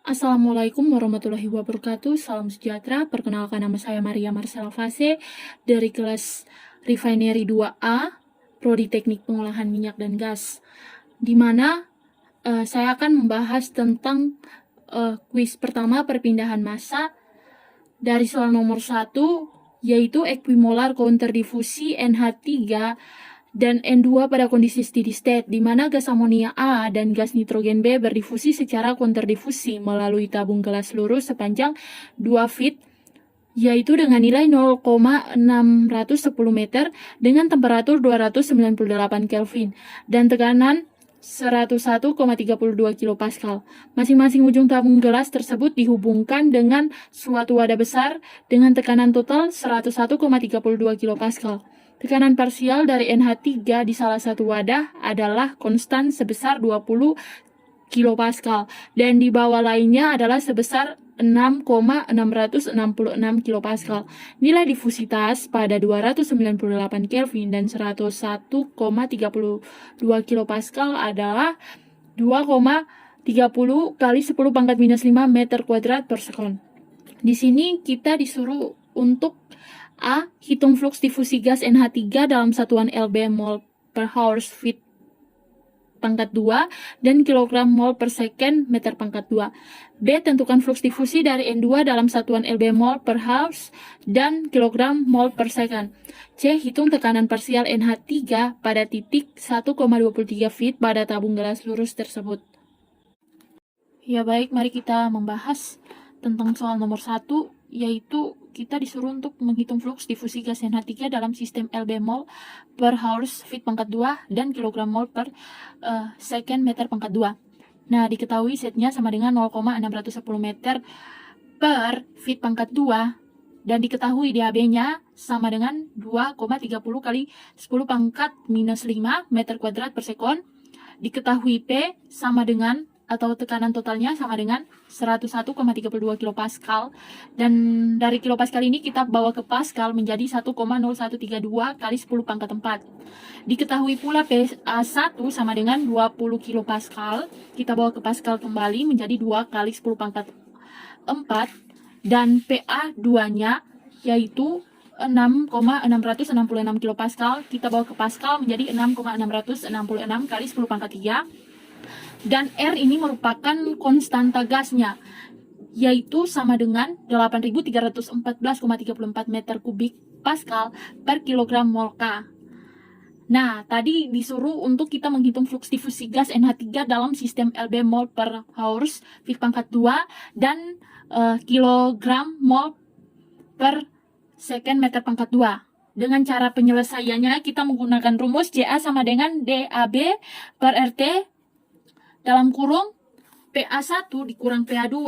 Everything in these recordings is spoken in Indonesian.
Assalamualaikum warahmatullahi wabarakatuh. Salam sejahtera. Perkenalkan, nama saya Maria Marcela Fase dari kelas Refinery 2A, Prodi Teknik Pengolahan Minyak dan Gas, di mana saya akan membahas tentang kuis pertama perpindahan massa dari soal nomor 1, yaitu equimolar counter difusi NH3 dan N2 pada kondisi steady state, di mana gas amonia A dan gas nitrogen B berdifusi secara kontradifusi melalui tabung gelas lurus sepanjang 2 feet, yaitu dengan nilai 0,610 meter dengan temperatur 298 Kelvin dan tekanan 101,32 kilopascal. Masing-masing ujung tabung gelas tersebut dihubungkan dengan suatu wadah besar dengan tekanan total 101,32 kilopascal. Tekanan parsial dari NH3 di salah satu wadah adalah konstan sebesar 20 kilopascal dan di bawah lainnya adalah sebesar 6,666 kilopascal. Nilai difusitas pada 298 Kelvin dan 101,32 kilopascal adalah 2,30 kali 10 pangkat minus 5 meter kuadrat per sekon. Di sini kita disuruh untuk A. Hitung fluks difusi gas NH3 dalam satuan lb mol per hours feet pangkat 2 dan kilogram mol per second meter pangkat 2. B. Tentukan fluks difusi dari N2 dalam satuan lb mol per hours dan kilogram mol per second. C. Hitung tekanan parsial NH3 pada titik 1,23 feet pada tabung gelas lurus tersebut. Ya baik, mari kita membahas tentang soal nomor 1, yaitu kita disuruh untuk menghitung fluks difusi gas NH3 dalam sistem lb mol per hours feet pangkat 2 dan kilogram mol per second meter pangkat 2. Nah, diketahui setnya sama dengan 0,610 meter per feet pangkat 2 dan diketahui DAB-nya sama dengan 2,30 kali 10 pangkat minus 5 meter kuadrat per sekon. Diketahui P sama dengan atau tekanan totalnya sama dengan 101,32 kilopascal, dan dari kilopascal ini kita bawa ke pascal menjadi 1,0132 kali 10 pangkat 4. Diketahui pula PA1 sama dengan 20 kilopascal, kita bawa ke pascal kembali menjadi 2 kali 10 pangkat 4, dan PA2 nya yaitu 6,666 kilopascal, kita bawa ke pascal menjadi 6,666 kali 10 pangkat 3. Dan R ini merupakan konstanta gasnya, yaitu sama dengan 8.314,34 meter kubik pascal per kilogram mol K. Nah, tadi disuruh untuk kita menghitung fluks difusi gas NH3 dalam sistem lb mol per hours feet pangkat 2 dan kilogram mol per second meter pangkat 2. Dengan cara penyelesaiannya kita menggunakan rumus JA sama dengan DAB per RT dalam kurung PA1 dikurang PA2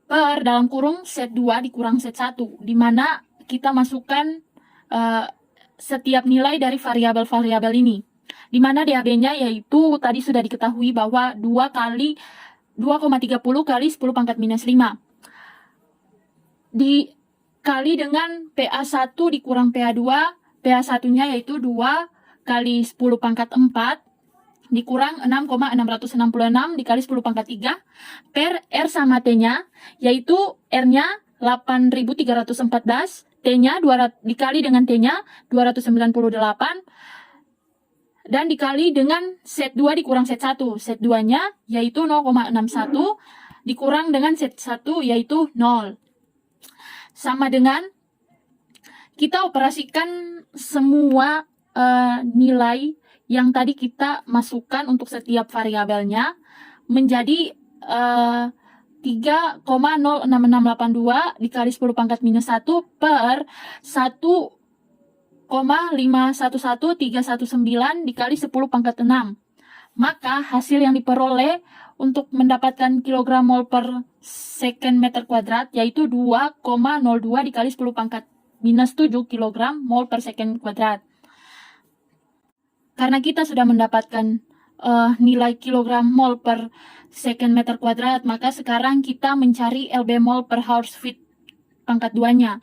per dalam kurung set 2 dikurang set 1, di mana kita masukkan setiap nilai dari variabel-variabel ini, di mana DAB-nya yaitu tadi sudah diketahui bahwa 2,30 kali 10 pangkat minus 5 dikali dengan PA1 dikurang PA2, PA1-nya yaitu 2 kali 10 pangkat 4 dikurang 6,666 dikali 10 pangkat 3 per R sama T-nya, yaitu R-nya 8.314, T-nya dikali dengan T-nya 298, dan dikali dengan set 2 dikurang set 1. Set 2-nya yaitu 0,61 dikurang dengan set 1 yaitu 0. Sama dengan kita operasikan semua nilai yang tadi kita masukkan untuk setiap variabelnya menjadi 3,06682 dikali 10 pangkat minus 1 per 1,511319 dikali 10 pangkat 6. Maka hasil yang diperoleh untuk mendapatkan kilogram mol per second meter kuadrat yaitu 2,02 dikali 10 pangkat minus 7 kilogram mol per second kuadrat. Karena kita sudah mendapatkan nilai kilogram mol per second meter kuadrat, maka sekarang kita mencari lb mol per hours feet pangkat 2-nya,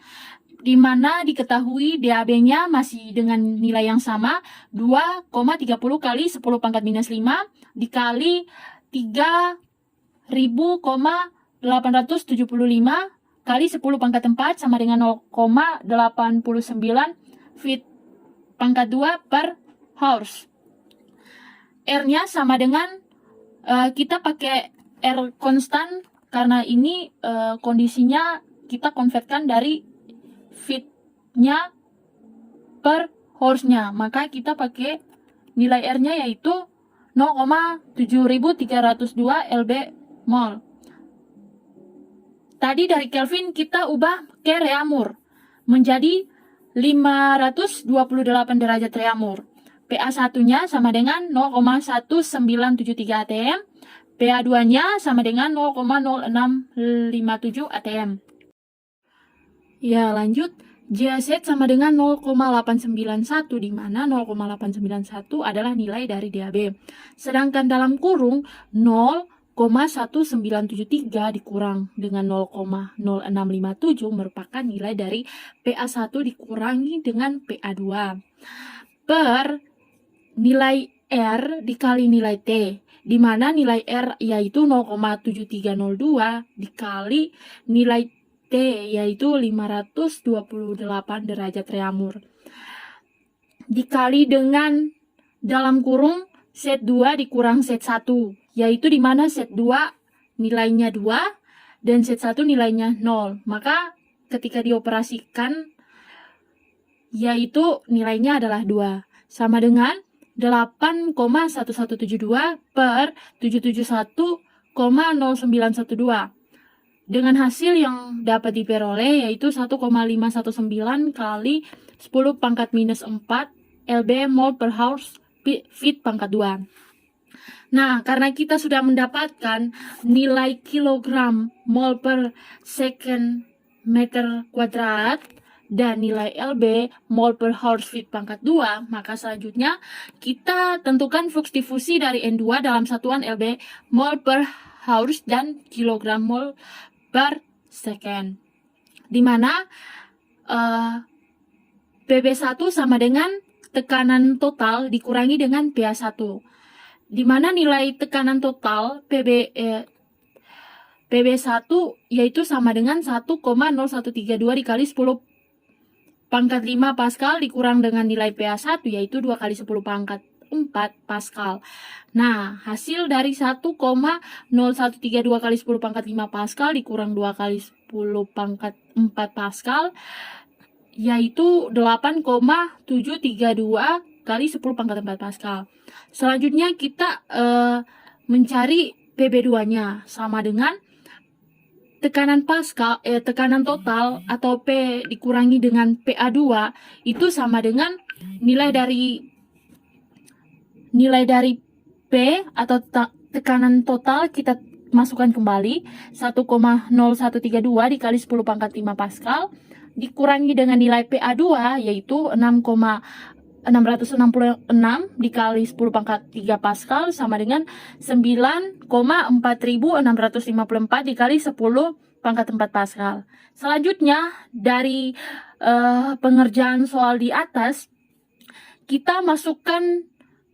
di mana diketahui DAB-nya masih dengan nilai yang sama, 2,30 kali 10 pangkat minus 5 dikali 3 1000,875 kali 10 pangkat 4 sama dengan 0,89 feet pangkat 2 per horse. R-nya sama dengan kita pakai R konstan karena ini kondisinya kita konvertkan dari feet-nya per horse-nya. Maka kita pakai nilai R-nya yaitu 0,7302 lb mol. Tadi dari Kelvin kita ubah ke reaumur menjadi 528 derajat reaumur. PA1-nya sama dengan 0,1973 atm. PA2-nya sama dengan 0,0657 atm. Ya, lanjut. JZ sama dengan 0,891, di mana 0,891 adalah nilai dari DAB. Sedangkan dalam kurung 0,1973 dikurang dengan 0,0657 merupakan nilai dari PA1 dikurangi dengan PA2 per nilai R dikali nilai T, di mana nilai R yaitu 0,7302 dikali nilai T yaitu 528 derajat reaumur. Dikali dengan dalam kurung set 2 dikurang set 1, yaitu di mana set 2 nilainya 2 dan set 1 nilainya 0. Maka ketika dioperasikan yaitu nilainya adalah 2. Sama dengan 8,1172 per 771,0912. Dengan hasil yang dapat diperoleh yaitu 1,519 kali 10 pangkat minus 4 lb mol per horse feet pangkat 2. Nah, karena kita sudah mendapatkan nilai kilogram mol per second meter kuadrat dan nilai lb mol per horse feet pangkat 2, maka selanjutnya kita tentukan flux difusi dari N2 dalam satuan lb mol per horse dan kilogram mol per second, di mana PB1 sama dengan tekanan total dikurangi dengan PA1, di mana nilai tekanan total PB1 yaitu sama dengan 1,0132 dikali 10 pangkat 5 Pascal dikurang dengan nilai PA1 yaitu 2 kali 10 pangkat 4 Pascal. Nah, hasil dari 1,0132 kali 10 pangkat 5 Pascal dikurang 2 kali 10 pangkat 4 Pascal yaitu 8,732 kali 10 pangkat 4 Pascal. Selanjutnya kita mencari PB2-nya sama dengan tekanan Pascal, tekanan total atau P dikurangi dengan PA2 itu sama dengan nilai dari P atau tekanan total kita masukkan kembali 1,0132 dikali 10 pangkat 5 Pascal dikurangi dengan nilai PA2 yaitu 6,666 dikali 10 pangkat 3 Pascal sama dengan 9,4654 dikali 10 pangkat 4 Pascal. Selanjutnya dari pengerjaan soal di atas kita masukkan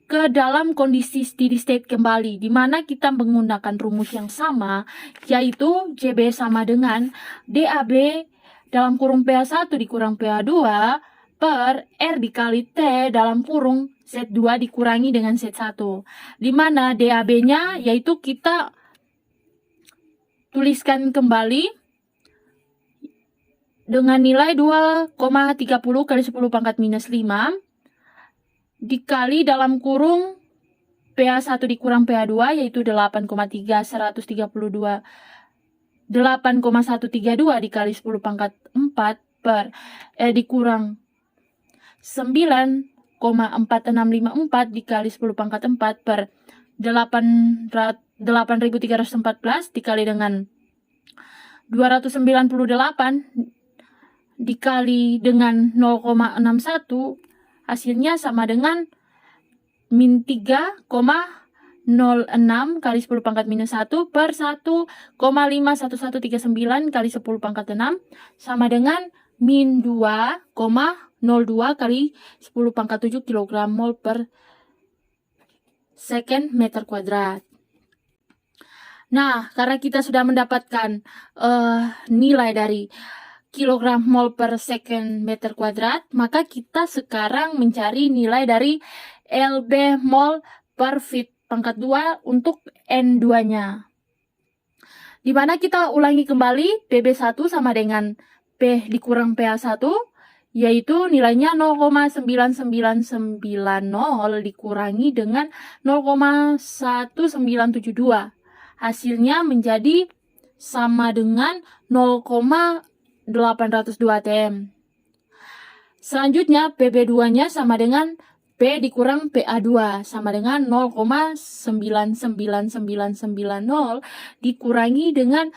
ke dalam kondisi steady state kembali, di mana kita menggunakan rumus yang sama yaitu JB sama dengan DAB dalam kurung PA1 dikurang PA2 per R dikali T dalam kurung set 2 dikurangi dengan set 1, di mana DAB-nya yaitu kita tuliskan kembali dengan nilai 2,30 kali 10 pangkat minus 5 dikali dalam kurung PA1 dikurang PA2 yaitu 8,132 dikali 10 pangkat 4 per dikurang 9,4654 dikali 10 pangkat 4 per 8.314 dikali dengan 298 dikali dengan 0,61 hasilnya sama dengan min 3,06 kali 10 pangkat minus 1 per 1,51139 kali 10 pangkat 6 sama dengan min 2,02 kali 10 pangkat 7 kg mol per second meter kuadrat. Nah, karena kita sudah mendapatkan nilai dari kilogram mol per second meter kuadrat, maka kita sekarang mencari nilai dari LB mol per feet pangkat 2 untuk N2-nya. Di mana kita ulangi kembali PB1 sama dengan P dikurang PA1, yaitu nilainya 0,9990 dikurangi dengan 0,1972. Hasilnya menjadi sama dengan 0,802 atm. Selanjutnya PB2-nya sama dengan P dikurang PA2 sama dengan 0,99990 dikurangi dengan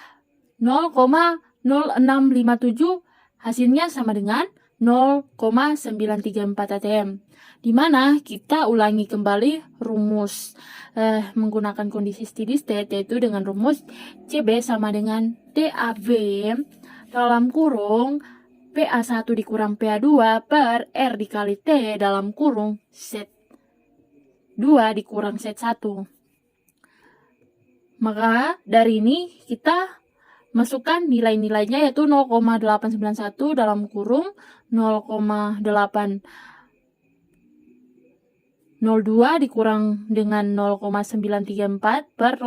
0,0657, hasilnya sama dengan 0,934 atm. Di mana kita ulangi kembali rumus menggunakan kondisi steady state, yaitu dengan rumus CB sama dengan DAB dalam kurung PA1 dikurang PA2 per R dikali T dalam kurung set 2 dikurang set 1. Maka dari ini kita masukkan nilai-nilainya, yaitu 0,891 dalam kurung 0,802 dikurang dengan 0,934 per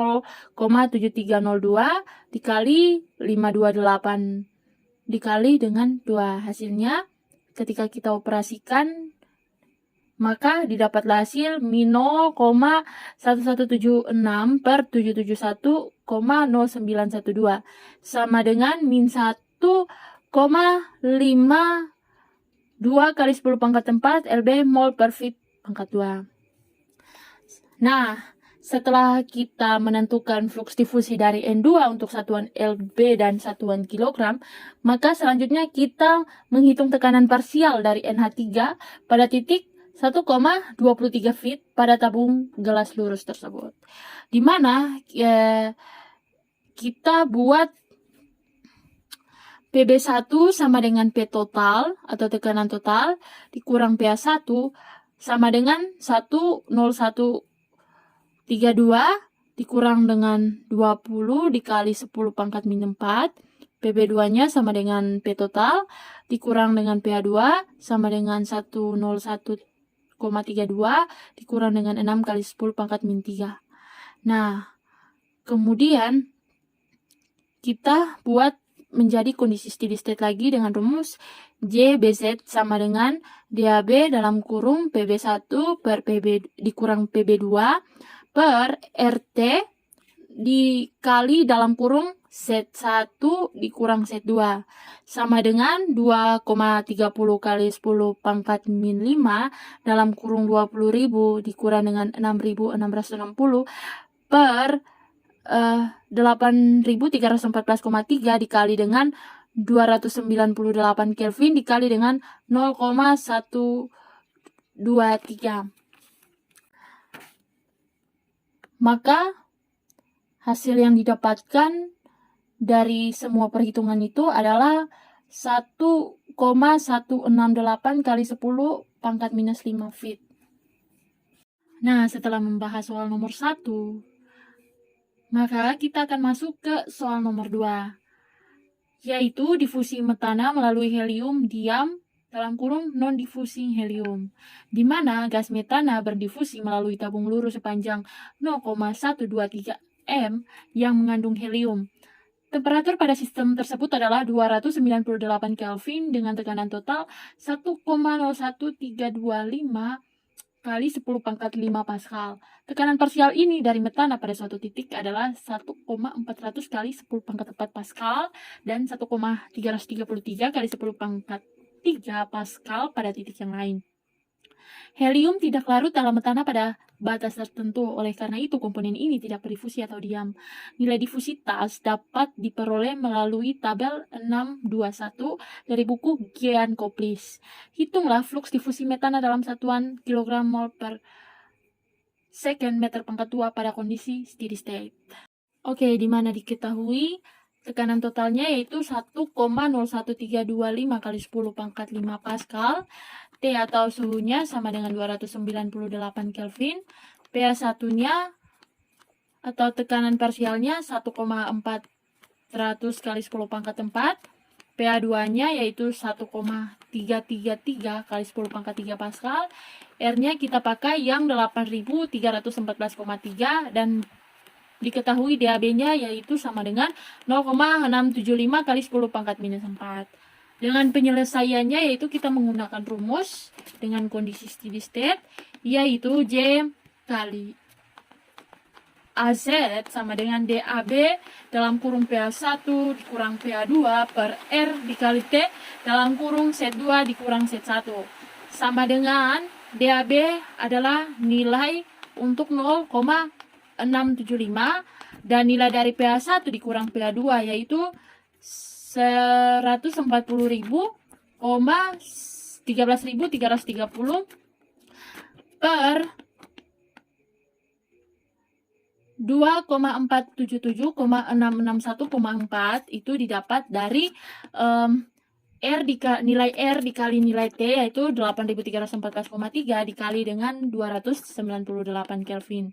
0,7302 dikali 528 dikali dengan 2. Hasilnya ketika kita operasikan, maka didapatlah hasil min 0,1176 per 771,0912 sama dengan min 1,52 kali 10 pangkat 4 LB mol per feet pangkat 2. Nah, setelah kita menentukan flux difusi dari N2 untuk satuan LB dan satuan kilogram, maka selanjutnya kita menghitung tekanan parsial dari NH3 pada titik 1,23 feet pada tabung gelas lurus tersebut. Di mana kita buat PB1 sama dengan P total atau tekanan total dikurang PA1 sama dengan 10132 dikurang dengan 20 dikali 10 pangkat min 4. PB2-nya sama dengan P total dikurang dengan PA2 sama dengan 101,32 dikurang dengan 6 kali 10 pangkat min 3. Nah, kemudian kita buat menjadi kondisi steady state lagi dengan rumus JBZ sama dengan DAB dalam kurung PB1 per PB dikurang PB2 per RT dikali dalam kurung set 1 dikurang set 2 sama dengan 2,30 kali 10 pangkat min 5 dalam kurung 20.000 dikurang dengan 6.660 per 8.314,3 dikali dengan 298 Kelvin dikali dengan 0,123. Maka hasil yang didapatkan dari semua perhitungan itu adalah 1,168 kali 10 pangkat minus 5 feet. Nah, setelah membahas soal nomor 1, maka kita akan masuk ke soal nomor 2, yaitu difusi metana melalui helium diam dalam kurung non-diffusing helium, di mana gas metana berdifusi melalui tabung lurus sepanjang 0,123 m yang mengandung helium. Temperatur pada sistem tersebut adalah 298 Kelvin dengan tekanan total 1,01325 kali 10 pangkat 5 Pascal. Tekanan parsial ini dari metana pada suatu titik adalah 1,400 kali 10 pangkat 4 Pascal dan 1,333 kali 10 pangkat 3 Pascal pada titik yang lain. Helium tidak larut dalam metana pada batas tertentu, oleh karena itu komponen ini tidak berdifusi atau diam. Nilai difusitas dapat diperoleh melalui tabel 621 dari buku Gian Koplis. Hitunglah flux difusi metana dalam satuan kilogram mol per second meter pangkat 2 pada kondisi steady state. Oke, di mana diketahui tekanan totalnya yaitu 1,01325 kali 10 pangkat 5 Pascal. T atau suhunya sama dengan 298 Kelvin. PA1-nya atau tekanan parsialnya 1,400 kali 10 pangkat 4. PA2-nya yaitu 1,333 kali 10 pangkat 3 Pascal. R-nya kita pakai yang 8314,3 dan diketahui DAB-nya yaitu sama dengan 0,675 kali 10 pangkat minus 4. Dengan penyelesaiannya yaitu kita menggunakan rumus dengan kondisi steady state, yaitu J kali AZ sama dengan DAB dalam kurung PA1 dikurang PA2 per R dikali T dalam kurung Z2 dikurang Z1. Sama dengan DAB adalah nilai untuk 0,675 dan nilai dari PA1 dikurang PA2 yaitu 140.000,13.330 per 2,477,661,4 itu didapat dari nilai R dikali nilai T yaitu 8314,3 dikali dengan 298 Kelvin.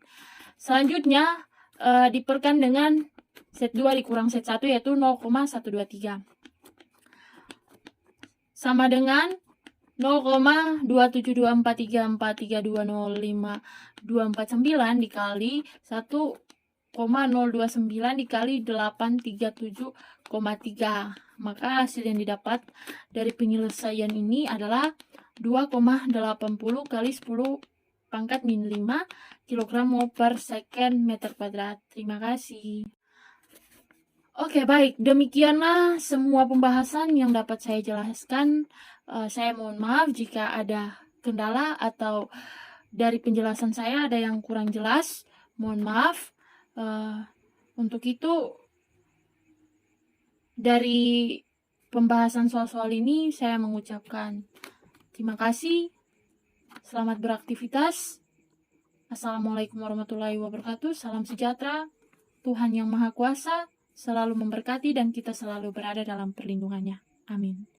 Selanjutnya diperkan dengan Z2 dikurang Z1 yaitu 0,123 sama dengan 0,2724343205249 dikali 1,029 dikali 837,3. Maka hasil yang didapat dari penyelesaian ini adalah 2,80 kali 10 pangkat min 5 kg mol per second meter kuadrat. Terima kasih. Oke, baik. Demikianlah semua pembahasan yang dapat saya jelaskan. Saya mohon maaf jika ada kendala atau dari penjelasan saya ada yang kurang jelas. Mohon maaf. Untuk itu, dari pembahasan soal-soal ini saya mengucapkan terima kasih. Selamat beraktivitas. Assalamualaikum warahmatullahi wabarakatuh. Salam sejahtera. Tuhan yang Maha Kuasa selalu memberkati dan kita selalu berada dalam perlindungannya. Amin.